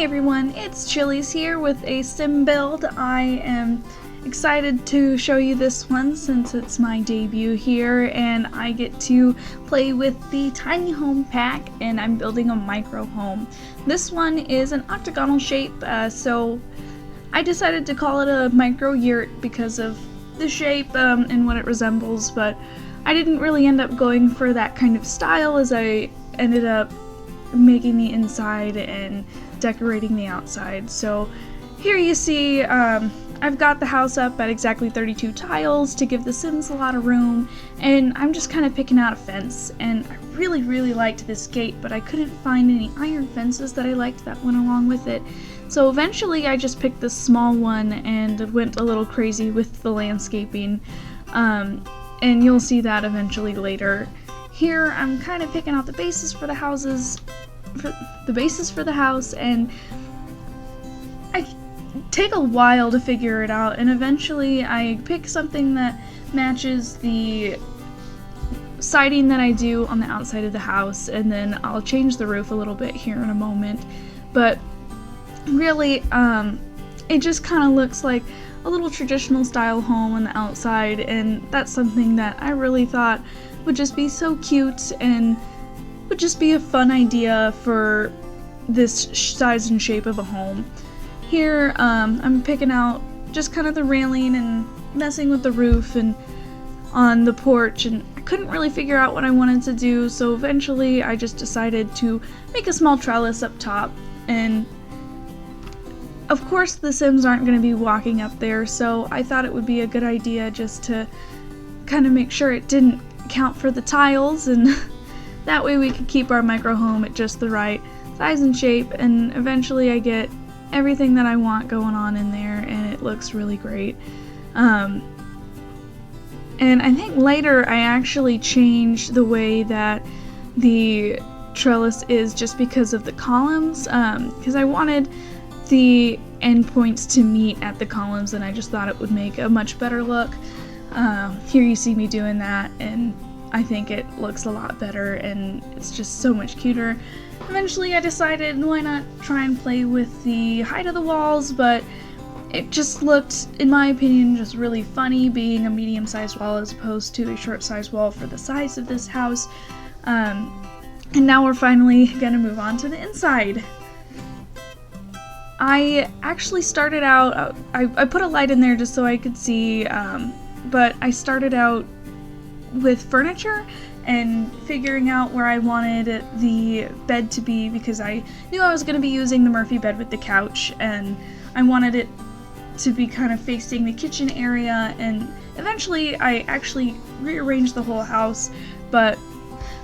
Hey everyone, it's Chili's here with a sim build. I am excited to show you this one since it's my debut here and I get to play with the tiny home pack and I'm building a micro home. This one is an octagonal shape, so I decided to call it a Micro-Yurt because of the shape and what it resembles, but I didn't really end up going for that kind of style as I ended up making the inside and decorating the outside. So here you see I've got the house up at exactly 32 tiles to give the Sims a lot of room, and I'm just kind of picking out a fence, and I really liked this gate, but I couldn't find any iron fences that I liked that went along with it. So eventually I just picked this small one and went a little crazy with the landscaping, and you'll see that eventually later. Here I'm kind of picking out the bases for the houses, for the house, and I take a while to figure it out, and eventually I pick something that matches the siding that I do on the outside of the house, and then I'll change the roof a little bit here in a moment. But really, it just kind of looks like a little traditional style home on the outside, and that's something that I really thought would just be so cute and would just be a fun idea for this size and shape of a home. Here I'm picking out just kind of the railing and messing with the roof and on the porch, and I couldn't really figure out what I wanted to do, so eventually I just decided to make a small trellis up top. And of course the Sims aren't going to be walking up there, so I thought it would be a good idea just to kind of make sure it didn't count for the tiles, and that way we could keep our micro home at just the right size and shape, and eventually I get everything that I want going on in there and it looks really great. And I think later I actually changed the way that the trellis is just because of the columns, because I wanted the endpoints to meet at the columns and I just thought it would make a much better look. Here you see me doing that, and I think it looks a lot better and it's just so much cuter. Eventually I decided why not try and play with the height of the walls, but it just looked, in my opinion, just really funny being a medium-sized wall as opposed to a short-sized wall for the size of this house. And now we're finally gonna move on to the inside. I actually started out, I put a light in there just so I could see, but I started out with furniture and figuring out where I wanted the bed to be, because I knew I was going to be using the Murphy bed with the couch, and I wanted it to be kind of facing the kitchen area. And eventually I actually rearranged the whole house, but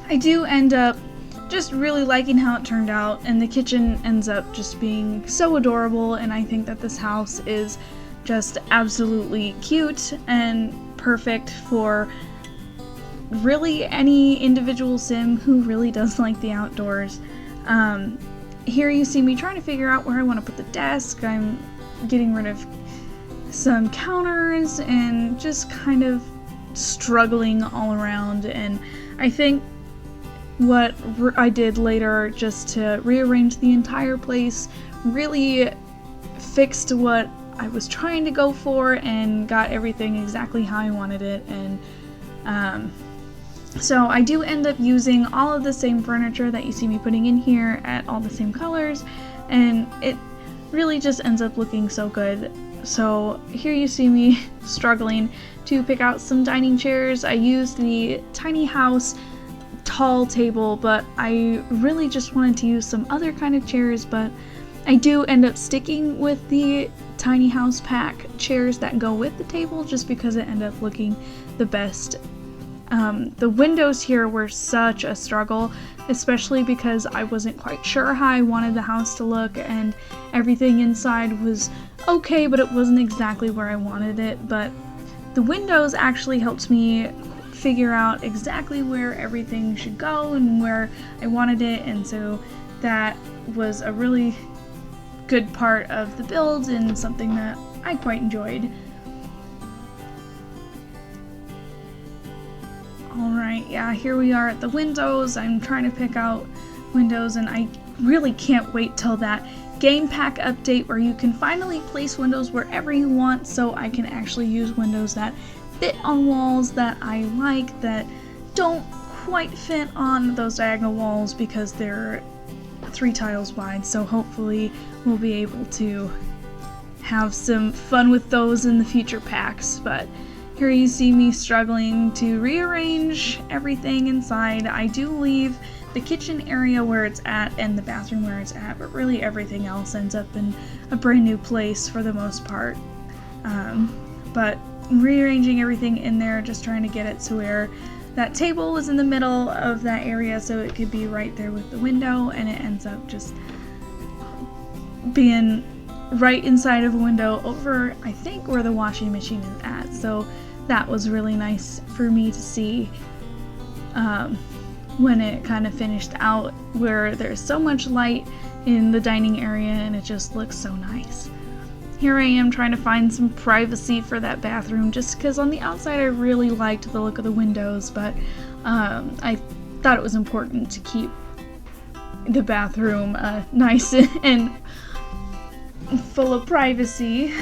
I do end up just really liking how it turned out, and the kitchen ends up just being so adorable, and I think that this house is just absolutely cute and perfect for really any individual Sim who really does like the outdoors. Here you see me trying to figure out where I want to put the desk. I'm getting rid of some counters and just kind of struggling all around, and I think what I did later just to rearrange the entire place really fixed what I was trying to go for and got everything exactly how I wanted it. And so I do end up using all of the same furniture that you see me putting in here at all the same colors, and it really just ends up looking so good. So here you see me struggling to pick out some dining chairs. I used the tiny house tall table, but I really just wanted to use some other kind of chairs, but I do end up sticking with the tiny house pack chairs that go with the table just because it ended up looking the best. The windows here were such a struggle, especially because I wasn't quite sure how I wanted the house to look, and everything inside was okay, but it wasn't exactly where I wanted it. But the windows actually helped me figure out exactly where everything should go and where I wanted it, and so that was a really good part of the build and something that I quite enjoyed. Alright, yeah, here we are at the windows. I'm trying to pick out windows, and I really can't wait till that game pack update where you can finally place windows wherever you want, so I can actually use windows that fit on walls that I like, that don't quite fit on those diagonal walls because they're 3 tiles wide. So hopefully we'll be able to have some fun with those in the future packs. But here you see me struggling to rearrange everything inside. I do leave the kitchen area where it's at and the bathroom where it's at, but really everything else ends up in a brand new place for the most part. But rearranging everything in there, just trying to get it to where that table was in the middle of that area so it could be right there with the window, and it ends up just being right inside of a window over, I think, where the washing machine is at. So that was really nice for me to see when it kind of finished out, where there's so much light in the dining area and it just looks so nice. Here I am trying to find some privacy for that bathroom, just because on the outside I really liked the look of the windows, but I thought it was important to keep the bathroom nice and full of privacy.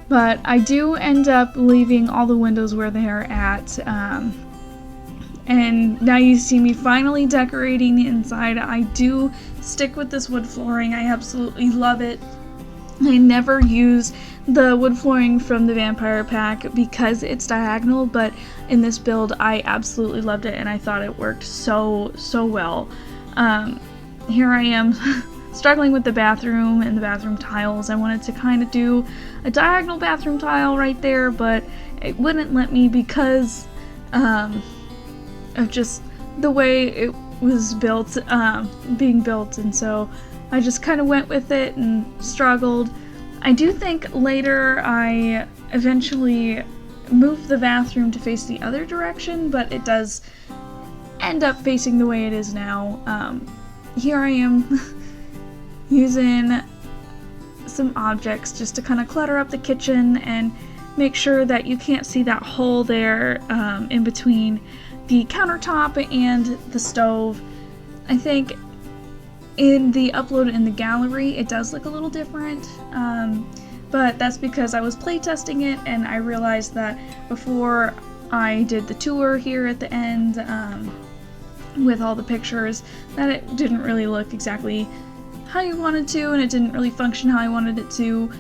But I do end up leaving all the windows where they are at, and now you see me finally decorating the inside. I do stick with this wood flooring. I absolutely love it. I never use the wood flooring from the Vampire pack because it's diagonal, but in this build I absolutely loved it and I thought it worked so well. Here I am struggling with the bathroom and the bathroom tiles. I wanted to kind of do a diagonal bathroom tile right there, but it wouldn't let me because of just the way it was built, being built, and so I just kind of went with it and struggled. I do think later I eventually moved the bathroom to face the other direction, but it does end up facing the way it is now. Here I am using some objects just to kind of clutter up the kitchen and make sure that you can't see that hole there in between the countertop and the stove. I think in the upload in the gallery it does look a little different, but that's because I was playtesting it and I realized that before I did the tour here at the end with all the pictures, that it didn't really look exactly how you wanted to, and it didn't really function how I wanted it to.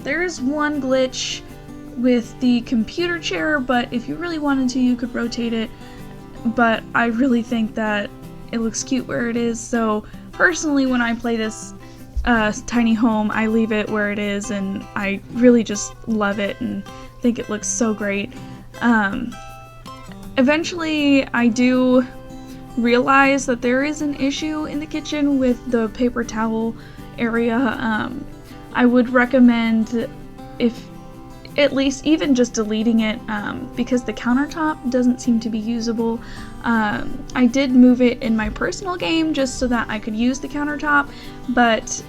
There is one glitch with the computer chair, but if you really wanted to you could rotate it, but I really think that it looks cute where it is. So personally, when I play this tiny home, I leave it where it is, and I really just love it and think it looks so great. Eventually I do realize that there is an issue in the kitchen with the paper towel area. I would recommend, if at least even just deleting it, because the countertop doesn't seem to be usable. I did move it in my personal game just so that I could use the countertop, but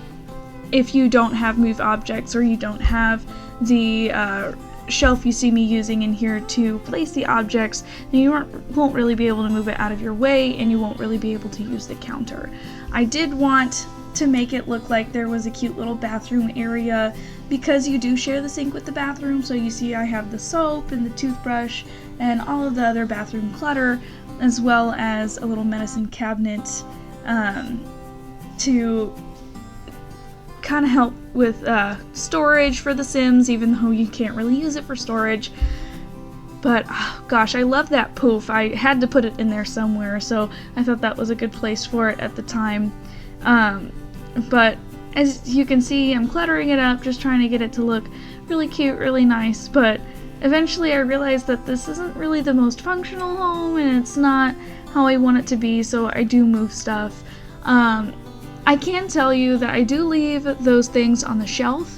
if you don't have move objects or you don't have the shelf you see me using in here to place the objects, then you won't really be able to move it out of your way, and you won't really be able to use the counter. I did want to make it look like there was a cute little bathroom area, because you do share the sink with the bathroom. So you see I have the soap and the toothbrush and all of the other bathroom clutter, as well as a little medicine cabinet to kind of help with storage for the Sims, even though you can't really use it for storage. But oh gosh, I love that poof. I had to put it in there somewhere, so I thought that was a good place for it at the time. But as you can see, I'm cluttering it up, just trying to get it to look really cute, really nice. But eventually I realized that this isn't really the most functional home, and it's not how I want it to be, so I do move stuff. I can tell you that I do leave those things on the shelf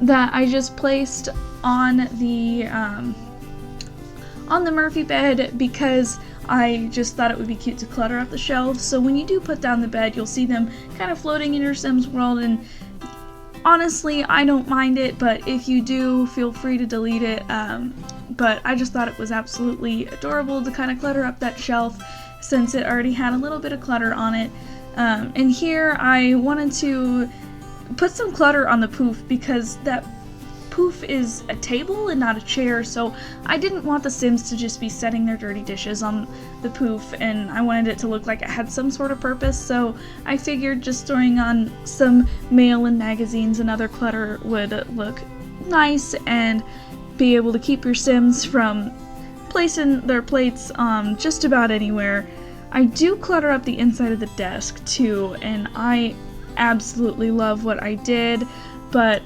that I just placed on the Murphy bed, because I just thought it would be cute to clutter up the shelves. So when you do put down the bed, you'll see them kind of floating in your Sims world, and honestly, I don't mind it, but if you do, feel free to delete it. But I just thought it was absolutely adorable to kind of clutter up that shelf, since it already had a little bit of clutter on it. And here I wanted to put some clutter on the poof because that poof is a table and not a chair, so I didn't want the Sims to just be setting their dirty dishes on the poof, and I wanted it to look like it had some sort of purpose, so I figured just throwing on some mail and magazines and other clutter would look nice and be able to keep your Sims from placing their plates just about anywhere. I do clutter up the inside of the desk too, and I absolutely love what I did, but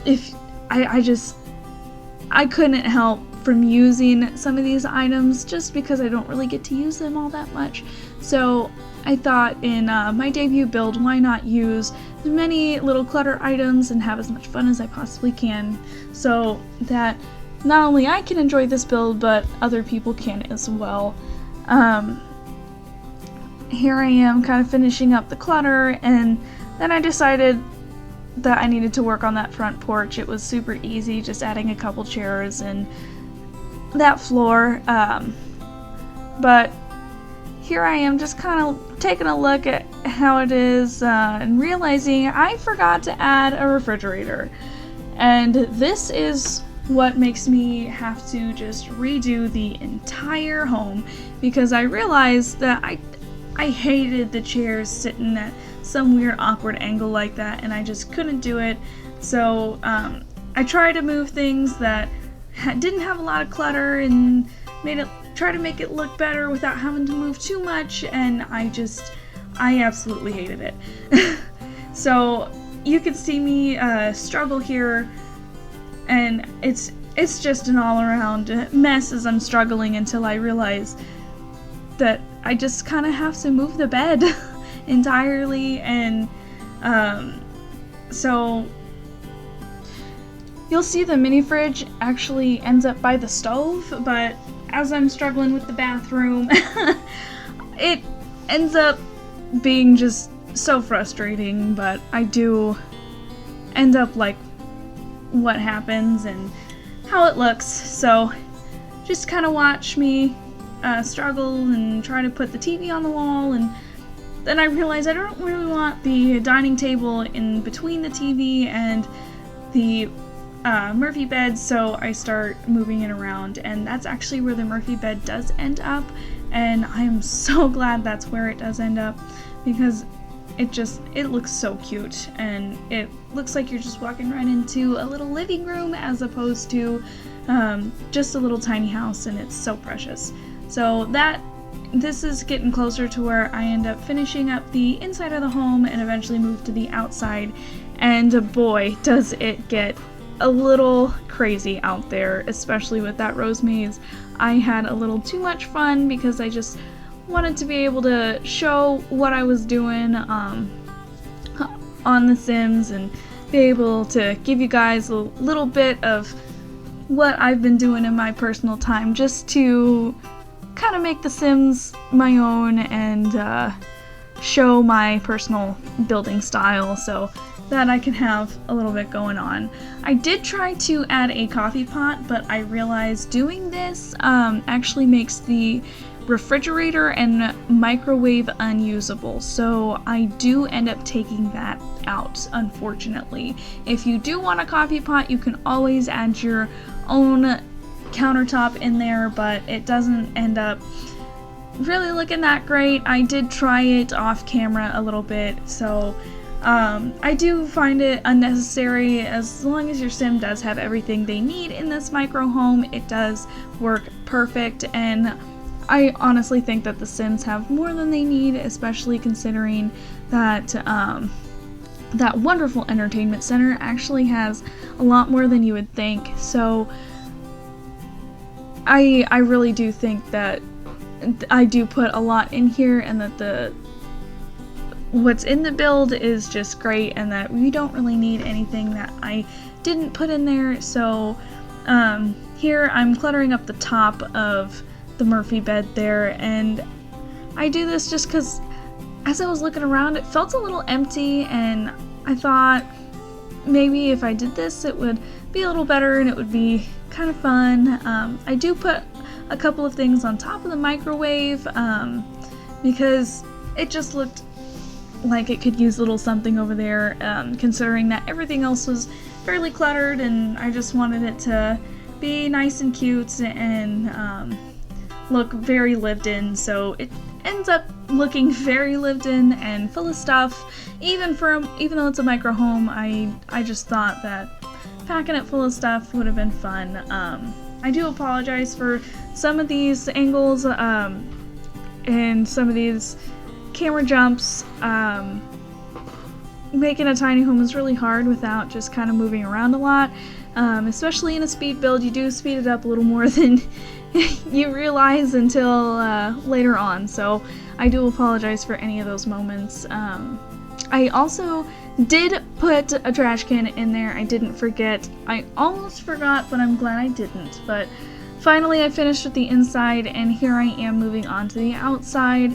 if I couldn't help from using some of these items just because I don't really get to use them all that much. So I thought in my debut build, why not use as many little clutter items and have as much fun as I possibly can, so that not only I can enjoy this build, but other people can as well. Here I am kind of finishing up the clutter, and then I decided that I needed to work on that front porch. It was super easy, just adding a couple chairs and that floor. But here I am just kind of taking a look at how it is and realizing I forgot to add a refrigerator. And this is what makes me have to just redo the entire home, because I realized that I hated the chairs sitting at some weird awkward angle like that, and I just couldn't do it. So I tried to move things that didn't have a lot of clutter and try to make it look better without having to move too much, and I absolutely hated it. So you can see me struggle here, and it's just an all-around mess as I'm struggling until I realize that I just kind of have to move the bed entirely, and so you'll see the mini fridge actually ends up by the stove, but as I'm struggling with the bathroom, it ends up being just so frustrating, but I do end up like what happens and how it looks, so just kind of watch me struggle and try to put the TV on the wall, and then I realize I don't really want the dining table in between the TV and the Murphy bed, so I start moving it around, and that's actually where the Murphy bed does end up, and I am so glad that's where it does end up, because it looks so cute, and it looks like you're just walking right into a little living room as opposed to just a little tiny house, and it's so precious. So this is getting closer to where I end up finishing up the inside of the home and eventually move to the outside, and boy, does it get a little crazy out there, especially with that rose maze. I had a little too much fun because I just wanted to be able to show what I was doing on The Sims and be able to give you guys a little bit of what I've been doing in my personal time, just to kind of make The Sims my own and show my personal building style so that I can have a little bit going on. I did try to add a coffee pot, but I realized doing this actually makes the refrigerator and microwave unusable, so I do end up taking that out, unfortunately. If you do want a coffee pot, you can always add your own countertop in there, but it doesn't end up really looking that great. I did try it off camera a little bit, so I do find it unnecessary. As long as your sim does have everything they need in this micro home, it does work perfect, and I honestly think that the Sims have more than they need, especially considering that that wonderful entertainment center actually has a lot more than you would think. So I really do think that I do put a lot in here, and that what's in the build is just great, and that we don't really need anything that I didn't put in there. So here I'm cluttering up the top of the Murphy bed there, and I do this just because as I was looking around it felt a little empty, and I thought maybe if I did this it would be a little better and it would be kind of fun. I do put a couple of things on top of the microwave because it just looked like it could use a little something over there, considering that everything else was fairly cluttered, and I just wanted it to be nice and cute and look very lived in. So it ends up looking very lived in and full of stuff. Even though it's a micro home, I just thought that packing it full of stuff would have been fun. I do apologize for some of these angles and some of these camera jumps. Making a tiny home is really hard without just kind of moving around a lot, especially in a speed build. You do speed it up a little more than you realize until later on, so I do apologize for any of those moments. I also did put a trash can in there. I didn't forget. I almost forgot, but I'm glad I didn't. But finally I finished with the inside, and here I am moving on to the outside.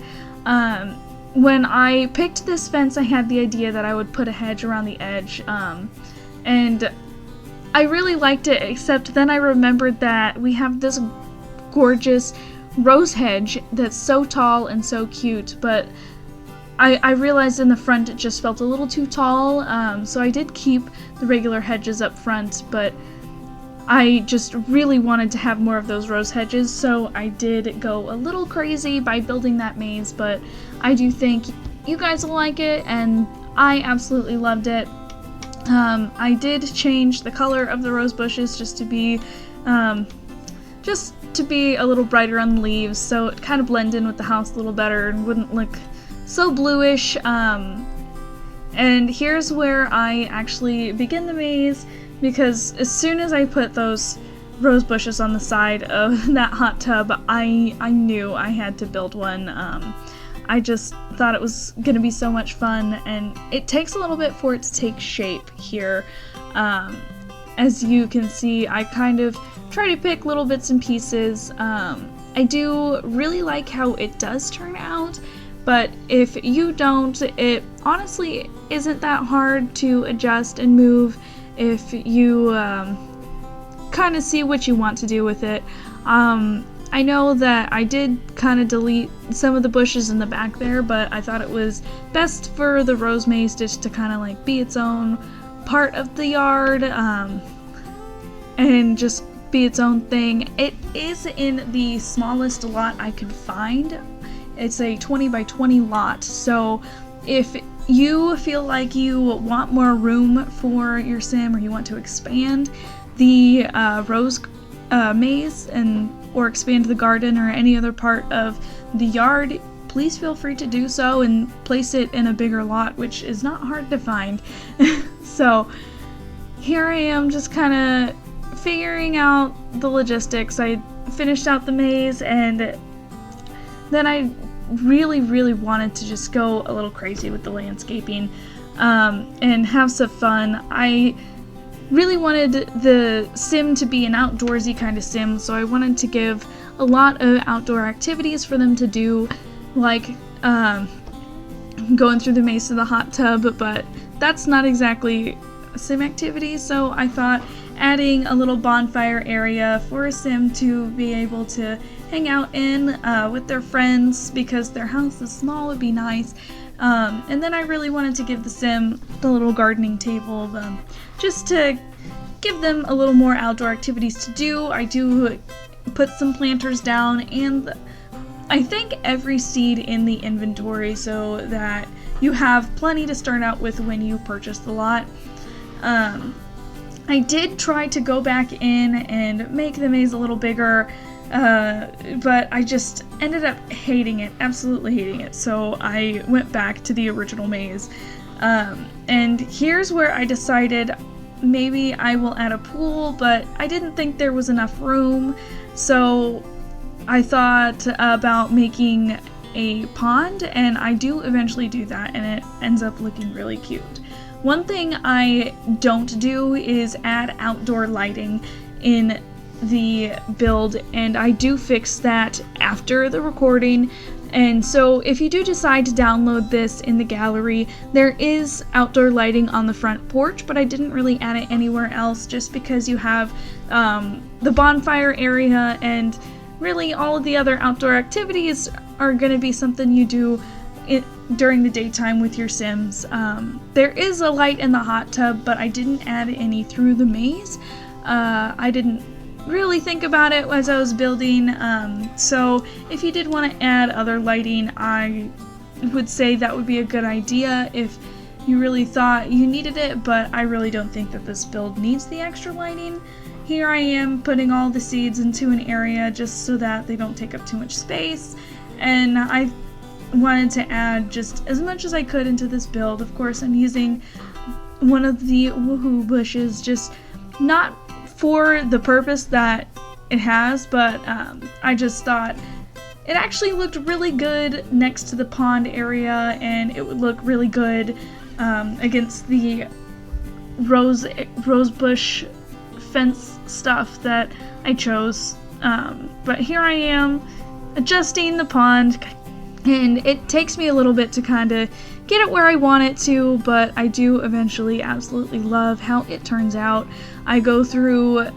When I picked this fence, I had the idea that I would put a hedge around the edge, and I really liked it, except then I remembered that we have this gorgeous rose hedge that's so tall and so cute, but I realized in the front it just felt a little too tall, so I did keep the regular hedges up front, but I just really wanted to have more of those rose hedges, so I did go a little crazy by building that maze, but I do think you guys will like it, and I absolutely loved it. I did change the color of the rose bushes just to be a little brighter on the leaves, so it kind of blend in with the house a little better and wouldn't look so bluish. And here's where I actually begin the maze, because as soon as I put those rose bushes on the side of that hot tub, I knew I had to build one. I just thought it was gonna be so much fun, and it takes a little bit for it to take shape here. As you can see, I kind of try to pick little bits and pieces. I do really like how it does turn out, but if you don't, it honestly isn't that hard to adjust and move if you kind of see what you want to do with it. I know that I did kind of delete some of the bushes in the back there, but I thought it was best for the rose maze just to kind of like be its own part of the yard, and just be its own thing. It is in the smallest lot I could find. It's a 20 by 20 lot, so if you feel like you want more room for your sim, or you want to expand the rose maze or expand the garden or any other part of the yard, please feel free to do so and place it in a bigger lot, which is not hard to find. So here I am just kind of figuring out the logistics. I finished out the maze, and then I really wanted to just go a little crazy with the landscaping and have some fun. I really wanted the sim to be an outdoorsy kind of sim, so I wanted to give a lot of outdoor activities for them to do, like going through the maze to the hot tub, but that's not exactly a sim activity, so I thought adding a little bonfire area for a sim to be able to hang out in with their friends, because their house is small, would be nice. And then I really wanted to give the sim the little gardening table, just to give them a little more outdoor activities to do. I do put some planters down, and I think every seed in the inventory, so that you have plenty to start out with when you purchase the lot. I did try to go back in and make the maze a little bigger, but I just ended up hating it, absolutely hating it, so I went back to the original maze. And here's where I decided maybe I will add a pool, but I didn't think there was enough room, so I thought about making a pond, and I do eventually do that, and it ends up looking really cute. One thing I don't do is add outdoor lighting in the build, and I do fix that after the recording. And so if you do decide to download this in the gallery, there is outdoor lighting on the front porch, but I didn't really add it anywhere else, just because you have the bonfire area, and really all of the other outdoor activities are going to be something you do during the daytime with your Sims. There is a light in the hot tub, but I didn't add any through the maze. I didn't really think about it as I was building, so if you did want to add other lighting, I would say that would be a good idea if you really thought you needed it, but I really don't think that this build needs the extra lighting. Here I am putting all the seeds into an area just so that they don't take up too much space, and I wanted to add just as much as I could into this build. Of course, I'm using one of the woohoo bushes, just not for the purpose that it has, but I just thought it actually looked really good next to the pond area, and it would look really good against the rose bush fence stuff that I chose. But here I am adjusting the pond, and it takes me a little bit to kind of get it where I want it to, but I do eventually absolutely love how it turns out. I go through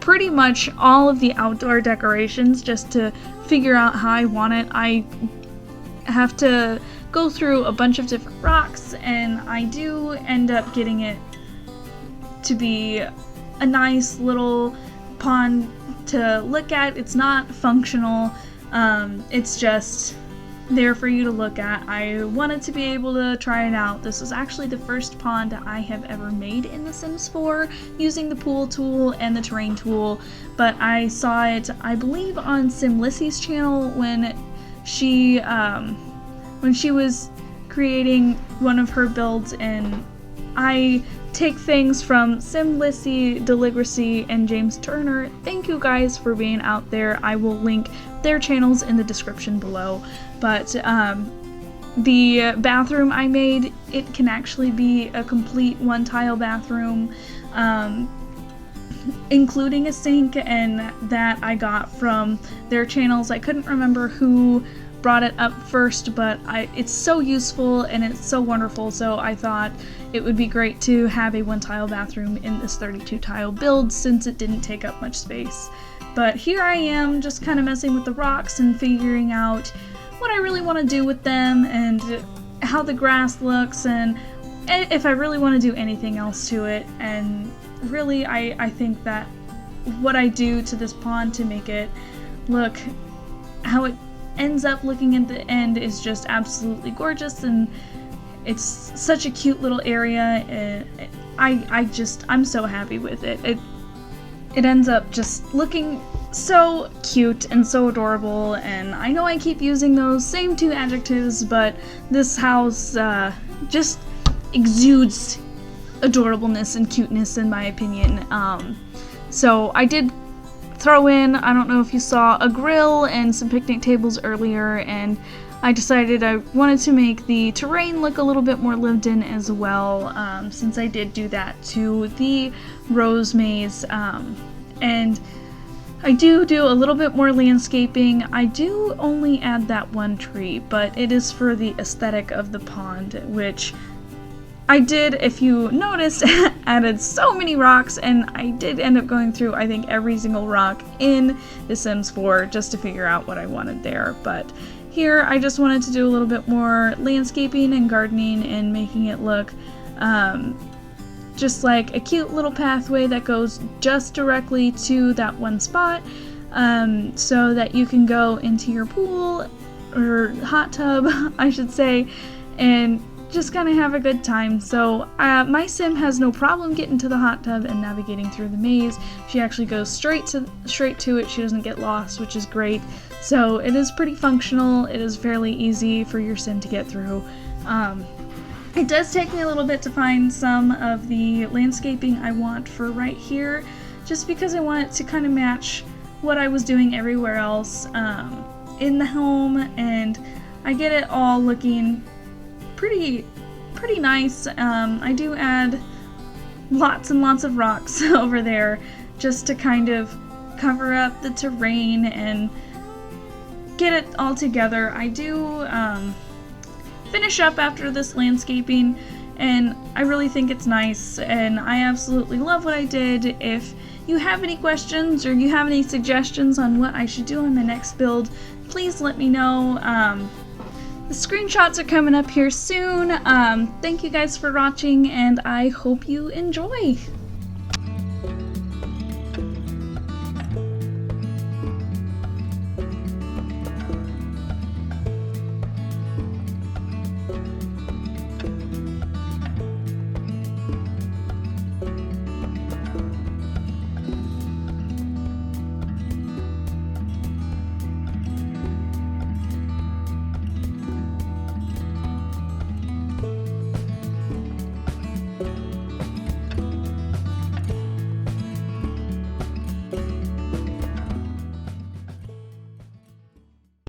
pretty much all of the outdoor decorations just to figure out how I want it. I have to go through a bunch of different rocks, and I do end up getting it to be a nice little pond to look at. It's not functional, it's just there for you to look at. I wanted to be able to try it out. This is actually the first pond I have ever made in The Sims 4 using the pool tool and the terrain tool, but I saw it, I believe, on SimLissy's channel when she was creating one of her builds, and I take things from SimLissy, Deligracy, and James Turner. Thank you guys for being out there. I will link their channels in the description below. But the bathroom I made, it can actually be a complete one-tile bathroom, including a sink, and that I got from their channels. I couldn't remember who brought it up first, but it's so useful and it's so wonderful, so I thought it would be great to have a one-tile bathroom in this 32-tile build since it didn't take up much space. But here I am just kind of messing with the rocks and figuring out what I really want to do with them and how the grass looks and if I really want to do anything else to it. And really I think that what I do to this pond to make it look how it ends up looking at the end is just absolutely gorgeous, and it's such a cute little area. I'm so happy with it. It ends up just looking so cute and so adorable, and I know I keep using those same two adjectives, but this house just exudes adorableness and cuteness in my opinion. So I did throw in, I don't know if you saw, a grill and some picnic tables earlier, and I decided I wanted to make the terrain look a little bit more lived in as well, since I did do that to the rose maze. And I do a little bit more landscaping. I do only add that one tree, but it is for the aesthetic of the pond, which I did, if you noticed, added so many rocks, and I did end up going through, I think, every single rock in The Sims 4 just to figure out what I wanted there. But here I just wanted to do a little bit more landscaping and gardening and making it look just like a cute little pathway that goes just directly to that one spot, so that you can go into your pool, or hot tub, I should say, and just kind of have a good time. So my sim has no problem getting to the hot tub and navigating through the maze. She actually goes straight to it. She doesn't get lost, which is great. So it is pretty functional. It is fairly easy for your sim to get through. It does take me a little bit to find some of the landscaping I want for right here, just because I want it to kind of match what I was doing everywhere else in the home, and I get it all looking pretty nice. I do add lots and lots of rocks over there just to kind of cover up the terrain and get it all together. I do finish up after this landscaping, and I really think it's nice, and I absolutely love what I did. If you have any questions or you have any suggestions on what I should do on my next build, please let me know. The screenshots are coming up here soon. Thank you guys for watching, and I hope you enjoy.